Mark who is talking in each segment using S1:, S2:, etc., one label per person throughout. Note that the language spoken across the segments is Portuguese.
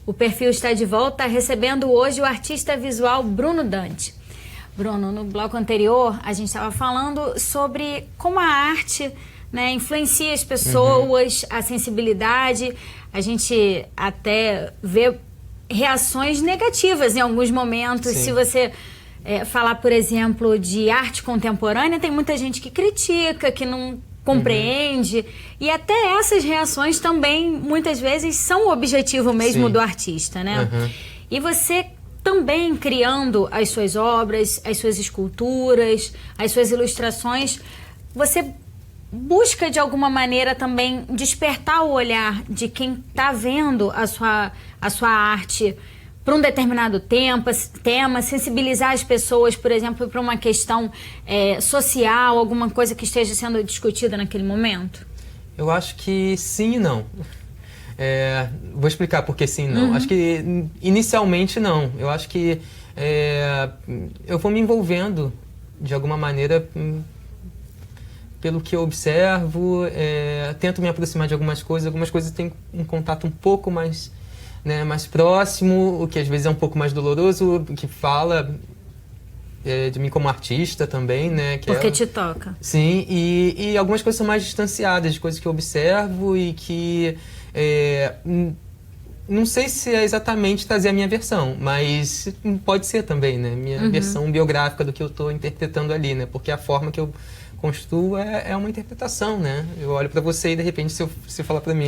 S1: O Perfil está de volta, recebendo hoje o artista visual Bruno Dante. Bruno, no bloco anterior a gente estava falando sobre como a arte, né, influencia as pessoas, a sensibilidade. A gente até vê reações negativas em alguns momentos.
S2: Sim.
S1: Se você falar, por exemplo, de arte contemporânea, tem muita gente que critica, que não compreende. E até essas reações também, muitas vezes, são o objetivo mesmo do artista, né? E você também criando as suas obras, as suas esculturas, as suas ilustrações, você busca de alguma maneira também despertar o olhar de quem está vendo a sua arte para um determinado tema, sensibilizar as pessoas, por exemplo, para uma questão social, alguma coisa que esteja sendo discutida naquele momento?
S2: Eu acho que sim e não. Vou explicar por que sim e não. Acho que inicialmente não. Eu acho que eu vou me envolvendo de alguma maneira pelo que eu observo, tento me aproximar de algumas coisas têm um contato um pouco mais, né, mais próximo, o que às vezes é um pouco mais doloroso, que fala de mim como artista também, né?
S1: Porque te toca.
S2: Sim, e algumas coisas são mais distanciadas, de coisas que eu observo e que não sei se é exatamente trazer a minha versão, mas pode ser também, né? Minha versão biográfica do que eu estou interpretando ali, né? Porque a forma que eu construo é uma interpretação, né? Eu olho pra você e de repente se você falar pra mim,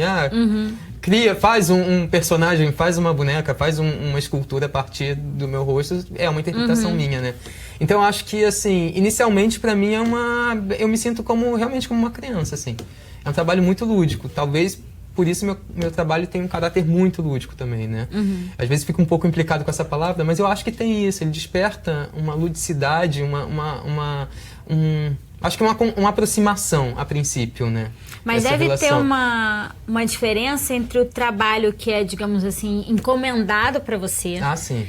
S2: faz um personagem, faz uma boneca, faz uma escultura a partir do meu rosto, é uma interpretação minha, né? Então eu acho que, assim, inicialmente pra mim eu me sinto realmente como uma criança, assim. É um trabalho muito lúdico, talvez por isso meu trabalho tem um caráter muito lúdico também, né? Às vezes fico um pouco implicado com essa palavra, mas eu acho que tem isso, ele desperta uma ludicidade, acho que uma aproximação, a princípio, né?
S1: Mas
S2: essa
S1: deve
S2: relação.
S1: ter uma diferença entre o trabalho que é, digamos assim, encomendado para você.
S2: Ah, sim.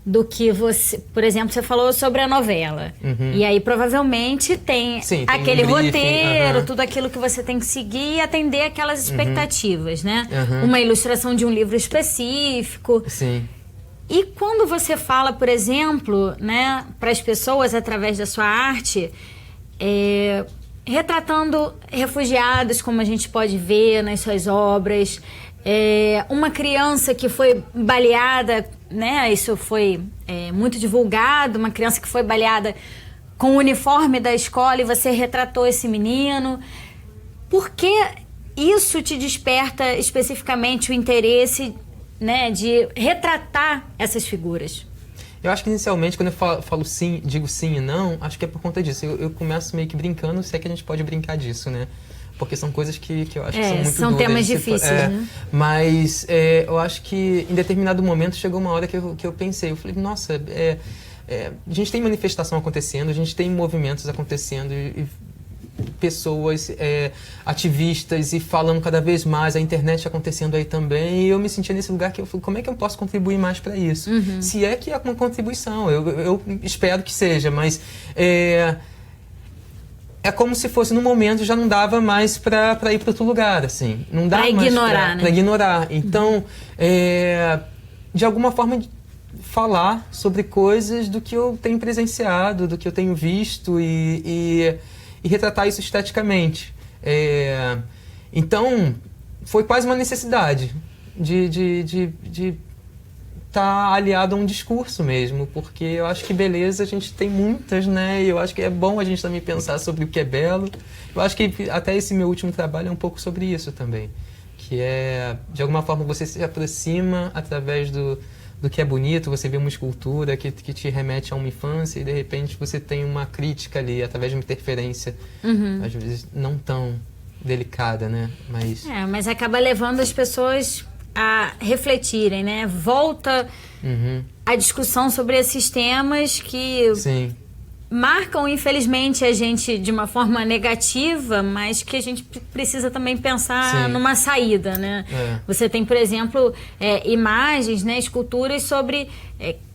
S1: Do que você... Por exemplo, você falou sobre a novela. E aí, provavelmente, tem aquele
S2: um briefing,
S1: roteiro, tudo aquilo que você tem que seguir e atender aquelas expectativas, né? Uma ilustração de um livro específico.
S2: Sim.
S1: E quando você fala, por exemplo, né, para as pessoas através da sua arte... retratando refugiados, como a gente pode ver nas suas obras, uma criança que foi baleada, né? Isso foi muito divulgado, uma criança que foi baleada com o uniforme da escola e você retratou esse menino. Por que isso te desperta especificamente o interesse, né, de retratar essas figuras?
S2: Eu acho que inicialmente, quando eu falo sim, digo sim e não, acho que é por conta disso. Eu começo meio que brincando, se é que a gente pode brincar disso, né? Porque são coisas que eu acho que são muito
S1: são
S2: duras.
S1: temas difíceis, né?
S2: Mas eu acho que em determinado momento chegou uma hora que eu pensei, eu falei, nossa, a gente tem manifestação acontecendo, a gente tem movimentos acontecendo e pessoas ativistas e falando cada vez mais, a internet acontecendo aí também, e eu me sentia nesse lugar que eu falei, como é que eu posso contribuir mais para isso? Se é que é uma contribuição, eu espero que seja, mas é como se fosse no momento já não dava mais para ir para outro lugar, assim, não dá mais para ignorar. Então, de alguma forma falar sobre coisas do que eu tenho presenciado, do que eu tenho visto e retratar isso esteticamente. Então, foi quase uma necessidade de estar aliado a um discurso mesmo, porque eu acho que beleza a gente tem muitas, né? E eu acho que é bom a gente também pensar sobre o que é belo. Eu acho que até esse meu último trabalho é um pouco sobre isso também, que de alguma forma, você se aproxima através do que é bonito, você vê uma escultura que te remete a uma infância e de repente você tem uma crítica ali, através de uma interferência, às vezes não tão delicada, né?
S1: Mas acaba levando as pessoas a refletirem, né? Volta a discussão sobre esses temas que marcam, infelizmente, a gente de uma forma negativa, mas que a gente precisa também pensar numa saída, né? Você tem, por exemplo, imagens, né, esculturas sobre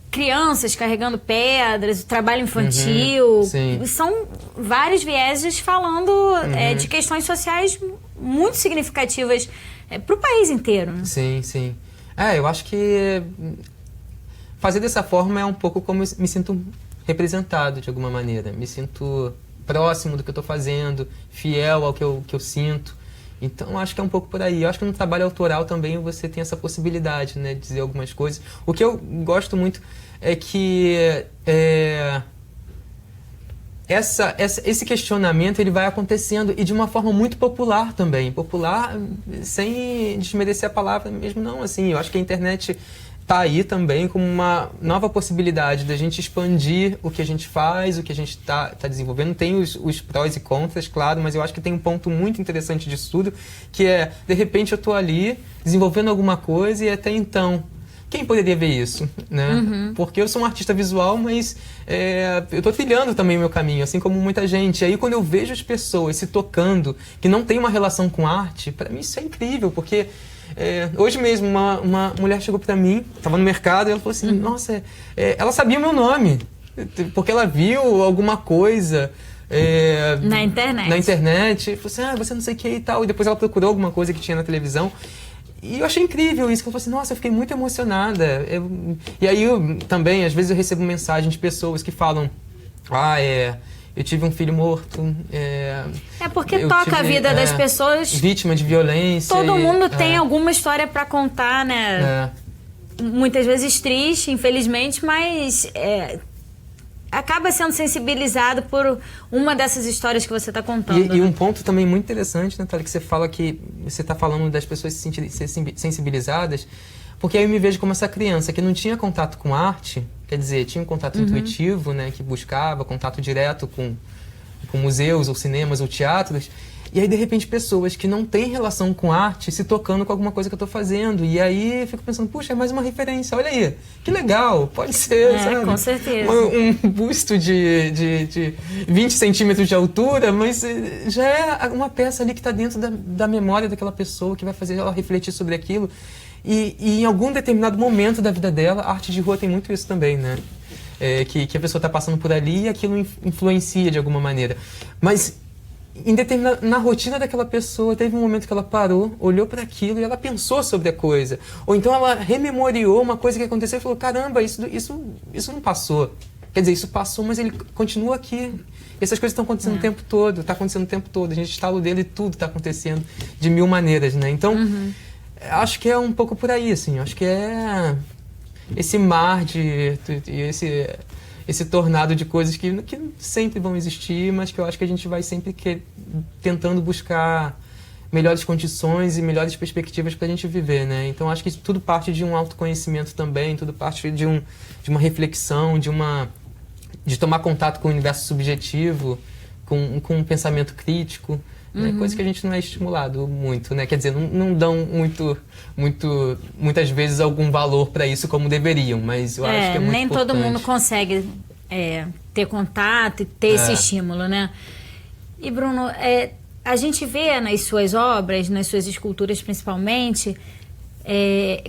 S1: crianças carregando pedras, o trabalho infantil. São vários vieses falando de questões sociais muito significativas para o país inteiro, né?
S2: Sim, sim. Eu acho que fazer dessa forma é um pouco como eu me sinto representado de alguma maneira. Me sinto próximo do que eu estou fazendo, fiel ao que eu sinto. Então, acho que é um pouco por aí. Eu acho que no trabalho autoral também você tem essa possibilidade, né, de dizer algumas coisas. O que eu gosto muito é que esse questionamento ele vai acontecendo e de uma forma muito popular também. Popular sem desmerecer a palavra mesmo, não. Assim, eu acho que a internet está aí também como uma nova possibilidade da gente expandir o que a gente faz, o que a gente está desenvolvendo. Tem os prós e contras, claro, mas eu acho que tem um ponto muito interessante disso tudo, que é, de repente eu estou ali desenvolvendo alguma coisa e até então, quem poderia ver isso, né? Porque eu sou um artista visual, mas eu estou trilhando também o meu caminho, assim como muita gente. E aí quando eu vejo as pessoas se tocando, que não tem uma relação com arte, para mim isso é incrível, porque hoje mesmo uma mulher chegou para mim, estava no mercado, e ela falou assim, nossa, ela sabia o meu nome, porque ela viu alguma coisa...
S1: na internet.
S2: Na internet, e falou assim, você não sei o que e tal. E depois ela procurou alguma coisa que tinha na televisão. E eu achei incrível isso, que ela falou assim, nossa, eu fiquei muito emocionada. E aí também, às vezes eu recebo mensagem de pessoas que falam, eu tive um filho morto.
S1: Porque toca a vida das pessoas.
S2: Vítima de violência.
S1: Todo mundo tem alguma história para contar, né? Muitas vezes triste, infelizmente, mas acaba sendo sensibilizado por uma dessas histórias que você está contando.
S2: E um ponto também muito interessante, Natália, que você fala que você está falando das pessoas ser sensibilizadas, porque aí eu me vejo como essa criança que não tinha contato com arte, quer dizer, tinha um contato intuitivo, né, que buscava contato direto com museus, ou cinemas, ou teatros, e aí, de repente, pessoas que não têm relação com arte se tocando com alguma coisa que eu estou fazendo. E aí, eu fico pensando, puxa, é mais uma referência. Olha aí, que legal, pode ser, sabe?
S1: Com certeza.
S2: Um busto de 20 centímetros de altura, mas já é uma peça ali que está dentro da memória daquela pessoa, que vai fazer ela refletir sobre aquilo. E em algum determinado momento da vida dela, a arte de rua tem muito isso também, né? Que a pessoa está passando por ali e aquilo influencia de alguma maneira. Mas... na rotina daquela pessoa, teve um momento que ela parou, olhou para aquilo e ela pensou sobre a coisa. Ou então ela rememoriou uma coisa que aconteceu e falou, caramba, isso não passou. Quer dizer, isso passou, mas ele continua aqui. Essas coisas estão acontecendo o tempo todo, está acontecendo o tempo todo. A gente está no dedo e tudo está acontecendo de mil maneiras, né? Então, acho que é um pouco por aí, assim. Acho que é esse mar esse tornado de coisas que sempre vão existir, mas que eu acho que a gente vai sempre tentando buscar melhores condições e melhores perspectivas para a gente viver, né? Então, acho que tudo parte de um autoconhecimento também, tudo parte de uma reflexão, de tomar contato com o universo subjetivo, com um pensamento crítico, né? Coisa que a gente não é estimulado muito, né? Quer dizer, não dão muitas vezes algum valor para isso como deveriam, mas eu acho que é muito
S1: nem
S2: importante.
S1: todo mundo consegue ter contato e ter esse estímulo, né? E, Bruno, a gente vê nas suas obras, nas suas esculturas principalmente,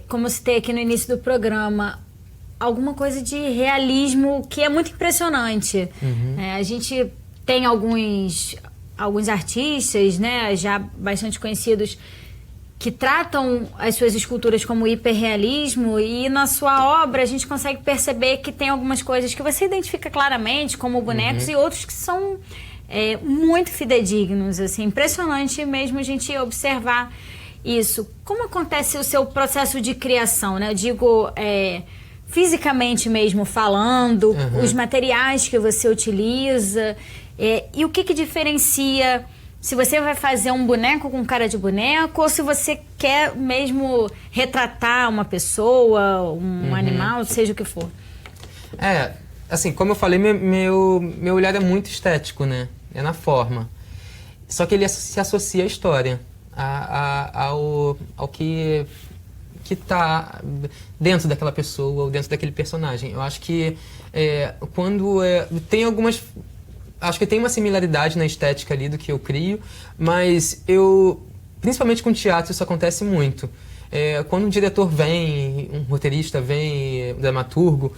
S1: como eu citei aqui no início do programa, alguma coisa de realismo que é muito impressionante. A gente tem alguns artistas, né, já bastante conhecidos, que tratam as suas esculturas como hiperrealismo, e na sua obra a gente consegue perceber que tem algumas coisas que você identifica claramente como bonecos e outros que são muito fidedignos, assim, impressionante mesmo a gente observar isso. Como acontece o seu processo de criação, né? Eu digo, fisicamente mesmo falando, os materiais que você utiliza, e o que diferencia se você vai fazer um boneco com cara de boneco ou se você quer mesmo retratar uma pessoa, um animal, seja o que for.
S2: Assim, como eu falei, meu olhar é muito estético, né? É na forma. Só que ele se associa à história, ao que está dentro daquela pessoa ou dentro daquele personagem. Eu acho que quando tem algumas... Acho que tem uma similaridade na estética ali do que eu crio, mas principalmente com teatro, isso acontece muito. Quando um diretor vem, um roteirista vem, um dramaturgo,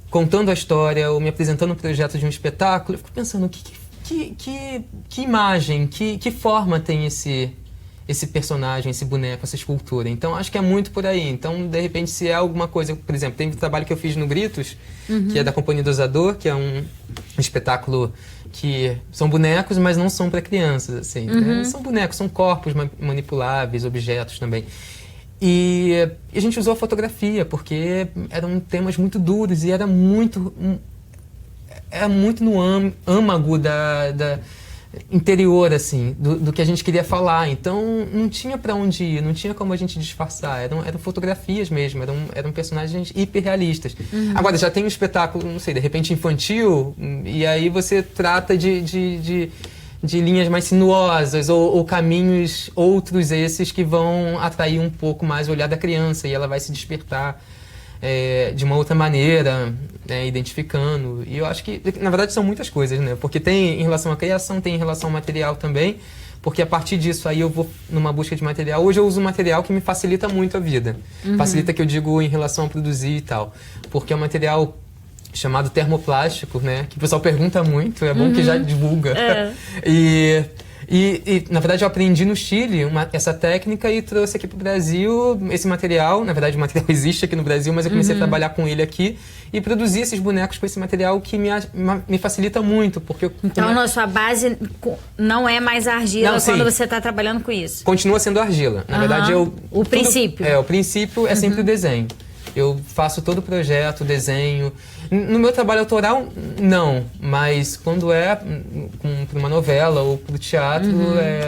S2: contando a história ou me apresentando um projeto de um espetáculo, eu fico pensando, que imagem, que forma tem esse esse personagem, esse boneco, essa escultura. Então, acho que é muito por aí. Então, de repente, se é alguma coisa... Por exemplo, tem um trabalho que eu fiz no Gritos, que é da Companhia Dosador, que é um espetáculo que são bonecos, mas não são para crianças, assim. Né? São bonecos, são corpos manipuláveis, objetos também. E a gente usou a fotografia, porque eram temas muito duros e era muito no âmago da interior, assim, do que a gente queria falar. Então, não tinha para onde ir, não tinha como a gente disfarçar. Eram fotografias mesmo, eram personagens hiperrealistas. Agora, já tem um espetáculo, não sei, de repente infantil, e aí você trata de linhas mais sinuosas ou caminhos outros esses que vão atrair um pouco mais o olhar da criança e ela vai se despertar de uma outra maneira, né, identificando. E eu acho que, na verdade, são muitas coisas, né? Porque tem em relação à criação, tem em relação ao material também, porque a partir disso aí eu vou numa busca de material. Hoje eu uso um material que me facilita muito a vida. Facilita, que eu digo, em relação a produzir e tal. Porque é um material chamado termoplástico, né? Que o pessoal pergunta muito, é bom que já divulga. E, na verdade, eu aprendi no Chile essa técnica e trouxe aqui para o Brasil esse material. Na verdade, o material existe aqui no Brasil, mas eu comecei a trabalhar com ele aqui e produzir esses bonecos com esse material que me facilita muito. Porque
S1: então, a sua base não é mais argila quando você está trabalhando com isso?
S2: Continua sendo argila. Na verdade,
S1: o princípio.
S2: O princípio é sempre o desenho. Eu faço todo o projeto, desenho. No meu trabalho autoral, não. Mas quando é para uma novela ou para o teatro,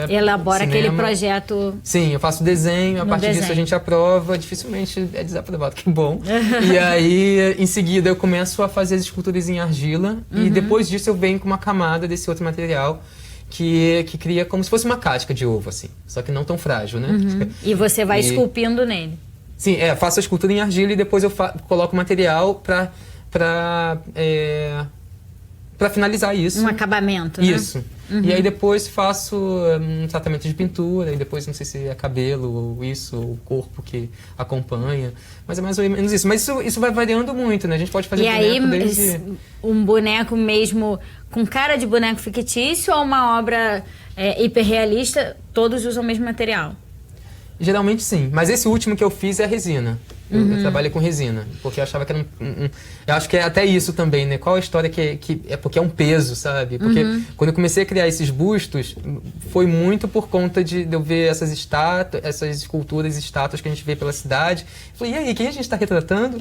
S1: elabora
S2: cinema.
S1: Aquele projeto.
S2: Sim, eu faço desenho, a partir disso a gente aprova, dificilmente é desaprovado, que bom. E aí, em seguida, eu começo a fazer as esculturas em argila e depois disso eu venho com uma camada desse outro material que cria como se fosse uma casca de ovo, assim. Só que não tão frágil, né?
S1: E você vai esculpindo nele.
S2: Sim, faço a escultura em argila e depois eu coloco material para finalizar isso.
S1: Um acabamento, né?
S2: Isso. E aí depois faço um tratamento de pintura e depois não sei se é cabelo ou isso, ou o corpo que acompanha. Mas é mais ou menos isso. Mas isso vai variando muito, né? A gente pode fazer
S1: desde um boneco mesmo com cara de boneco fictício ou uma obra hiperrealista, todos usam o mesmo material?
S2: Geralmente sim, mas esse último que eu fiz é resina. Eu trabalhei com resina, porque eu achava que era eu acho que é até isso também, né? Qual a história que é porque é um peso, sabe? Porque quando eu comecei a criar esses bustos, foi muito por conta de eu ver essas esculturas e estátuas que a gente vê pela cidade. Eu falei, e aí, quem a gente está retratando?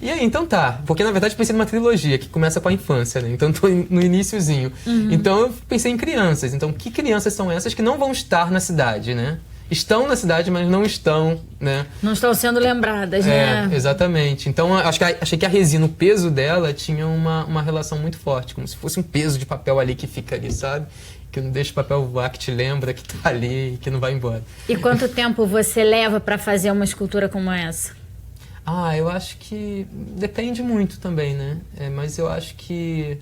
S2: E aí, então tá. Porque na verdade eu pensei numa trilogia que começa com a infância, né? Então tô no iniciozinho. Então eu pensei em crianças. Então que crianças são essas que não vão estar na cidade, né? Estão na cidade, mas não estão, né?
S1: Não estão sendo lembradas, né?
S2: Exatamente. Então, achei que a resina, o peso dela, tinha uma relação muito forte. Como se fosse um peso de papel ali que fica ali, sabe? Que não deixa o papel voar, que te lembra que tá ali e que não vai embora.
S1: E quanto tempo você leva para fazer uma escultura como essa?
S2: Eu acho que depende muito também, né? Mas eu acho que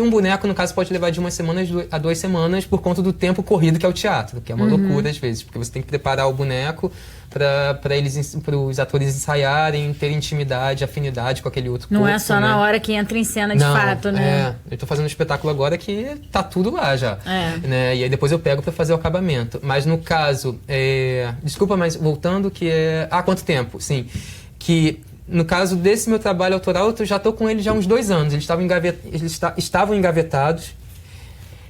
S2: um boneco, no caso, pode levar de 1 semana a 2 semanas por conta do tempo corrido que é o teatro, que é uma loucura às vezes, porque você tem que preparar o boneco para os atores ensaiarem, ter intimidade, afinidade com aquele outro corpo.
S1: Não é só na hora que entra em cena de fato, né?
S2: Eu tô fazendo um espetáculo agora que tá tudo lá já. Né? E aí depois eu pego para fazer o acabamento. Mas no caso, desculpa, mas voltando, que quanto tempo? Sim, que no caso desse meu trabalho autoral, eu já estou com ele já há uns 2 anos. Eles estavam engavetados.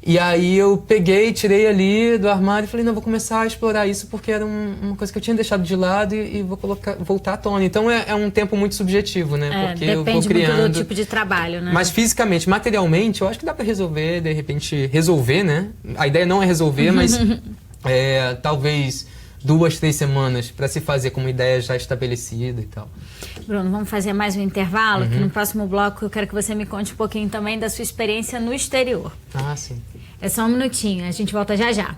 S2: E aí eu peguei, tirei ali do armário e falei, não, vou começar a explorar isso porque era uma coisa que eu tinha deixado de lado e vou voltar à tona. Então é um tempo muito subjetivo, né? Porque eu vou criando.
S1: Depende muito do tipo de trabalho, né?
S2: Mas fisicamente, materialmente, eu acho que dá para resolver, de repente, resolver, né? A ideia não é resolver, mas talvez 2, 3 semanas para se fazer com uma ideia já estabelecida e tal.
S1: Bruno, vamos fazer mais um intervalo, que no próximo bloco eu quero que você me conte um pouquinho também da sua experiência no exterior.
S2: Sim.
S1: É só um minutinho, a gente volta já já.